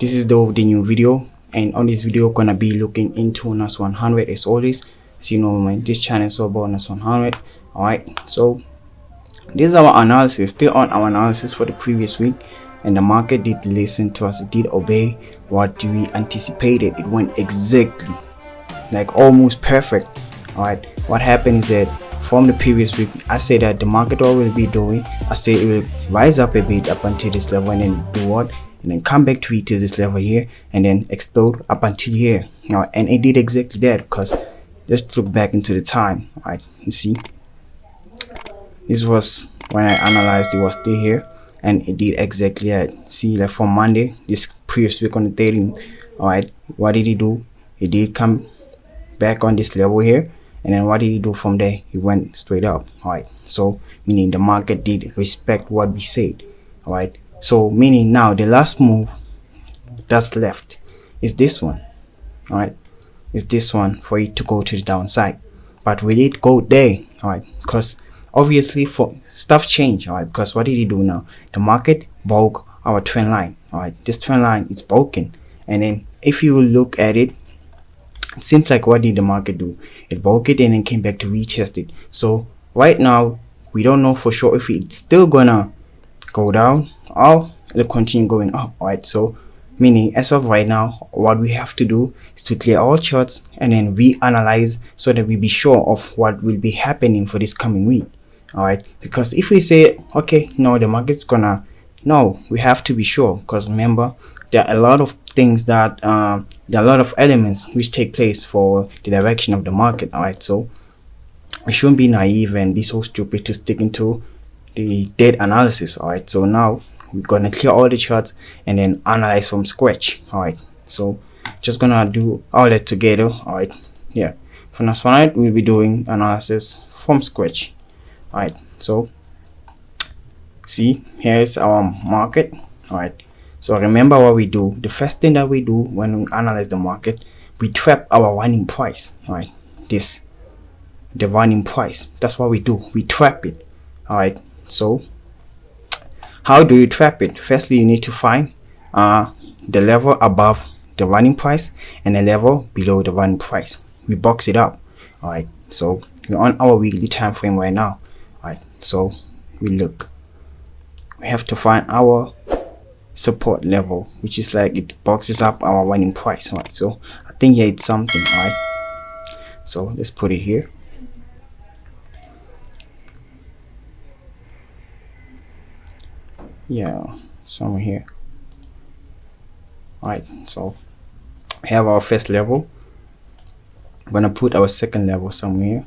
This is the new video, and on this video gonna be looking into NAS 100 as always. As you know, man, this channel is all about NAS 100. All right, so this is our analysis, still on our analysis for the previous week, and the market did listen to us. It did obey what we anticipated. It went exactly, like almost perfect. All right, what happened is that from the previous week, I said that the market will be doing, I said it will rise up a bit up until this level and then do what, and then come back to it to this level here and then explode up until here. Now, and it did exactly that, because let's look back into the time. All right, you see, this was when I analyzed, it was still here and it did exactly that. See, like from Monday, this previous week on the 13th, all right, what did he do? He did come back on this level here, and then what did he do from there? He went straight up. All right, so meaning the market did respect what we said. All right, so meaning now the last move that's left is this one. All right, is this one for it to go to the downside. But will it go there? All right, because obviously for stuff change. All right, because what did he do now? The market broke our trend line. All right, this trend line is broken, and then if you look at it, it seems like what did the market do? It broke it and then came back to retest it. So right now we don't know for sure if it's still gonna go down or it'll continue going up. All right, so meaning as of right now, what we have to do is to clear all charts and then reanalyze so that we be sure of what will be happening for this coming week. All right, because if we say okay, no, the market's gonna, no, we have to be sure, because remember, there are a lot of things that there are a lot of elements which take place for the direction of the market. All right, so we shouldn't be naive and be so stupid to stick into the dead analysis. All right, so now we're gonna clear all the charts and then analyze from scratch. All right, so just gonna do all that together. All right, yeah, for next one we'll be doing analysis from scratch. All right, so see, here's our market. All right, so remember what we do. The first thing that we do when we analyze the market, we trap our running price. All right, this, the running price, that's what we do, we trap it. All right, so how do you trap it? Firstly, you need to find the level above the running price and the level below the running price. We box it up. All right, so we're on our weekly time frame right now. All right, so we look, we have to find our support level, which is like it boxes up our running price. All right, so I think here it's something. All right, so let's put it here. Yeah, somewhere here. All right, so we have our first level. I'm gonna put our second level somewhere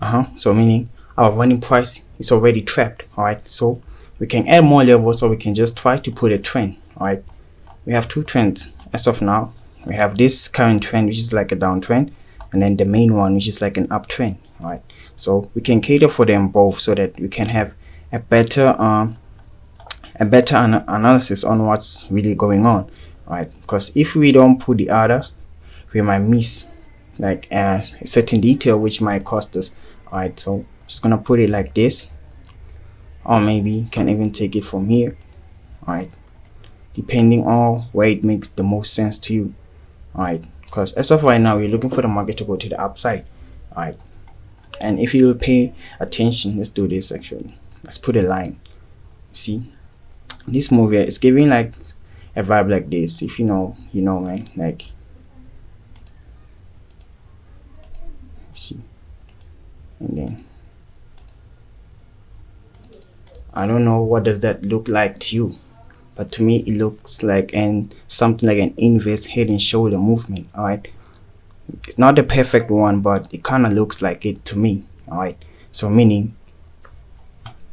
here. So meaning our running price is already trapped. All right, so we can add more levels, or we can just try to put a trend. All right, we have two trends as of now. We have this current trend, which is like a downtrend, and then the main one, which is like an uptrend. All right, so we can cater for them both so that we can have a better analysis on what's really going on. All right, because if we don't put the other, we might miss like a certain detail which might cost us. All right, so just gonna put it like this, or maybe you can even take it from here. All right, depending on where it makes the most sense to you. All right, because as of right now, we're looking for the market to go to the upside. All right, and if you pay attention, let's do this. Actually, let's put a line. See, this move here is giving like a vibe like this. If you know, you know, man. Like, see, and then I don't know what does that look like to you, but to me it looks like something like an inverse head and shoulder movement. All right, it's not the perfect one, but it kind of looks like it to me. All right, so meaning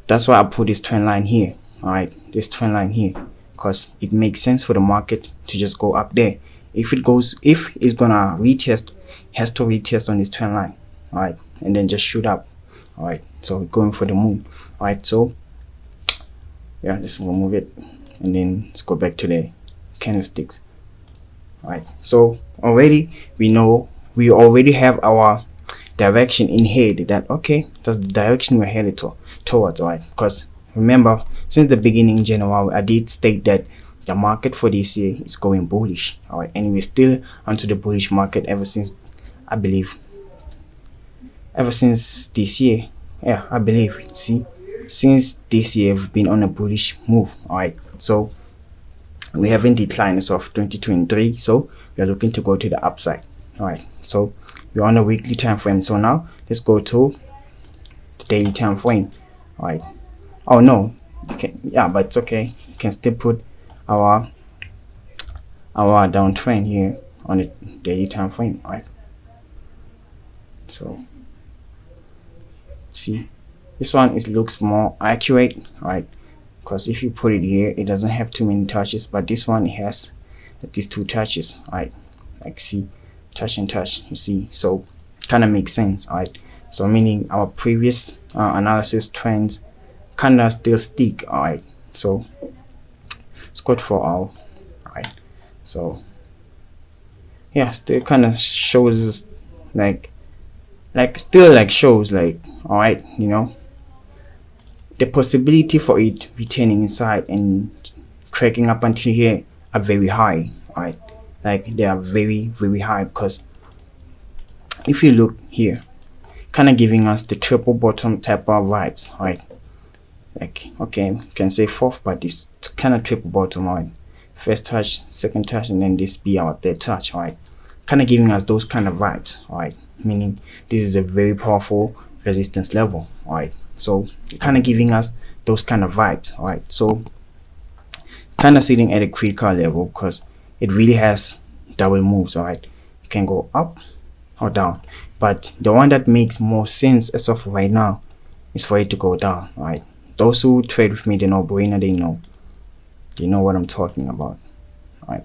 that's why I put this trend line here. All right, this trend line here, because it makes sense for the market to just go up there. If it's gonna retest, it has to retest on this trend line. All right, and then just shoot up. All right, so going for the moon. All right, so yeah, let's remove it and then let's go back to the candlesticks. All right, so already we know, we already have our direction in head, that okay, that's the direction we're headed towards. All right, because remember, since the beginning in January, I did state that the market for this year is going bullish. All right, and we're still onto the bullish market ever since, I believe, ever since this year. Yeah, I believe. See, since this year we've been on a bullish move. All right, so we haven't declined as of 2023, so we are looking to go to the upside. All right, so we're on a weekly time frame. So now let's go to the daily time frame. All right. Oh no, okay, yeah, but it's okay. You can still put our downtrend here on the daily time frame. All right. So see, this one looks more accurate. All right, because if you put it here, it doesn't have too many touches, but this one has at least 2 touches. All right, like see, touch and touch, you see, so kind of makes sense. All right, so meaning our previous analysis trends kind of still stick. All right, so it's good for all. All right, so yeah, still kind of shows us like still like shows like, all right, you know, the possibility for it returning inside and cracking up until here are very high. All right, like they are very high, because if you look here, kind of giving us the triple bottom type of vibes. All right, like, okay, you can say fourth, but it's kind of triple bottom. All right, first touch, second touch, and then this be our third touch. All right, kind of giving us those kind of vibes. All right, meaning this is a very powerful resistance level. All right, so kind of giving us those kind of vibes. All right, so kind of sitting at a critical level, because it really has double moves. All right, you can go up or down, but the one that makes more sense as of right now is for it to go down. All right, those who trade with me, they know brainer, they know what I'm talking about. All right,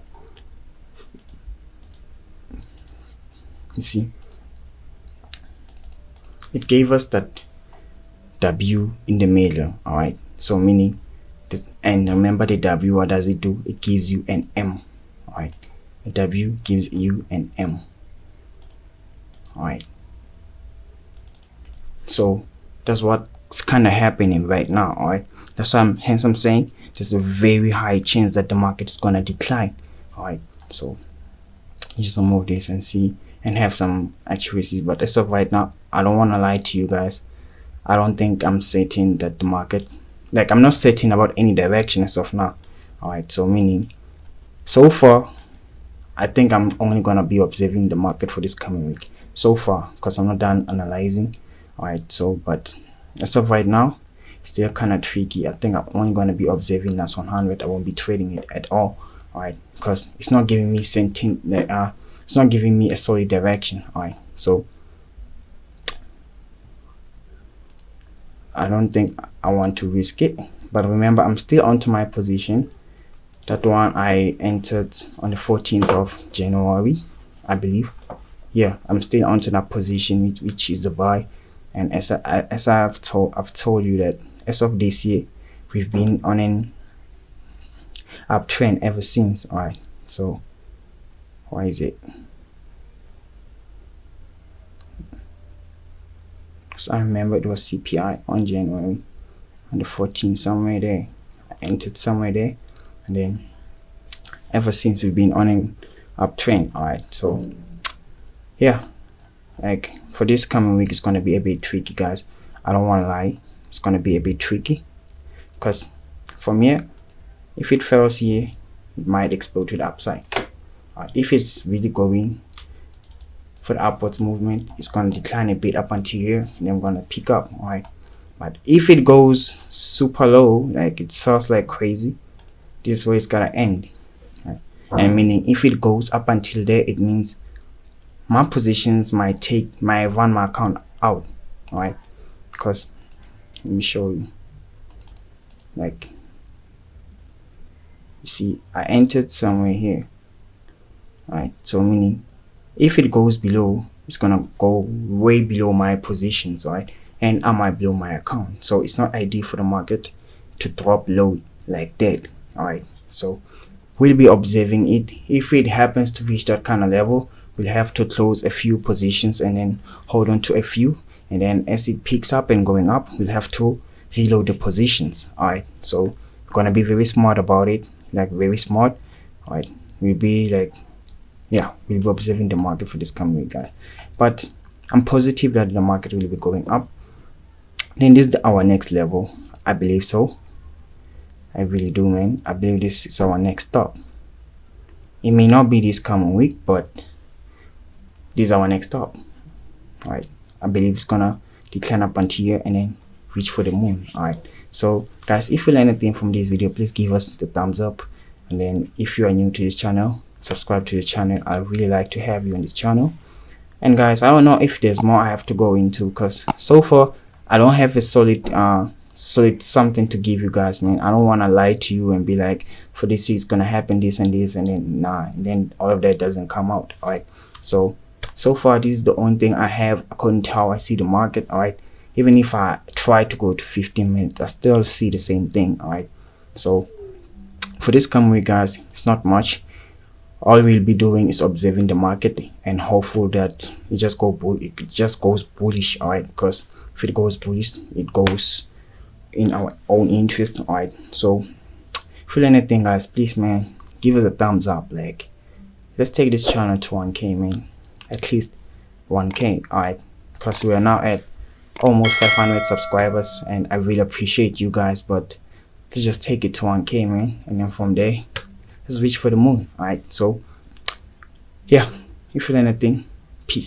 you see, it gave us that W in the middle. All right, so meaning this, and remember the W, what does it do? It gives you an M. All right, the W gives you an M. All right, so that's what's kind of happening right now. All right, that's why I'm saying there's a very high chance that the market is gonna decline. All right, so just move this and see and have some accuracy, but as of right now, I don't want to lie to you guys. I don't think I'm certain that the market, like, I'm not certain about any direction as of now. All right, so meaning so far I think I'm only gonna be observing the market for this coming week so far, because I'm not done analyzing. All right, so but as of right now, it's still kind of tricky. I think I'm only going to be observing NAS 100. I won't be trading it at all. All right, because it's not giving me it's not giving me a solid direction. All right, so I don't think I want to risk it. But remember, I'm still onto my position. That one I entered on the 14th of January, I believe. Yeah, I'm still onto that position, which is the buy. And as I've told you that as of this year, we've been on an uptrend ever since. All right, so why is it? Because I remember it was CPI on January on the 14th, somewhere there. I entered somewhere there, and then ever since we've been on an uptrend. All right, so yeah, like for this coming week, it's going to be a bit tricky, guys. I don't want to lie, it's going to be a bit tricky, because from here, if it fails here, it might explode to the upside. If it's really going for the upwards movement, it's going to decline a bit up until here, and then I'm going to pick up. All right, but if it goes super low, like it sells like crazy, this is where it's going to end. Right? And meaning if it goes up until there, it means my positions might run my account out. All right, because let me show you. Like, you see, I entered somewhere here. All right, so meaning if it goes below, it's gonna go way below my positions. All right, and I might blow my account. So it's not ideal for the market to drop low like that. All right, so we'll be observing it. If it happens to reach that kind of level, we'll have to close a few positions and then hold on to a few, and then as it picks up and going up, we'll have to reload the positions. All right, so we're gonna be very smart about it. like very smart. All right, we'll be like, yeah, we'll be observing the market for this coming week, guys. But I'm positive that the market will be going up. Then this is our next level. I believe so. I really do, man. I believe this is our next stop. It may not be this coming week, but this is our next stop. All right, I believe it's gonna decline up until here and then reach for the moon. All right, so guys, if you learn anything from this video, please give us the thumbs up. And then if you are new to this channel, subscribe to the channel. I really like to have you on this channel. And guys, I don't know if there's more I have to go into, because so far I don't have a solid something to give you guys, man. I don't want to lie to you and be like, for this week it's gonna happen this and this, and then and then all of that doesn't come out. All right, so far this is the only thing I have according to how I see the market. All right, even if I try to go to 15 minutes, I still see the same thing. All right, so for this coming week, guys, it's not much. All we'll be doing is observing the market and hopeful that it just goes bullish. All right, because if it goes bullish, it goes in our own interest. All right, so if you learn anything, guys, please, man, give us a thumbs up. Like, let's take this channel to 1K, man, at least 1K. All right, because we are now at almost 500 subscribers, and I really appreciate you guys. But let's just take it to 1K, man, and then from there let's reach for the moon. All right, so yeah, if you learn anything, peace.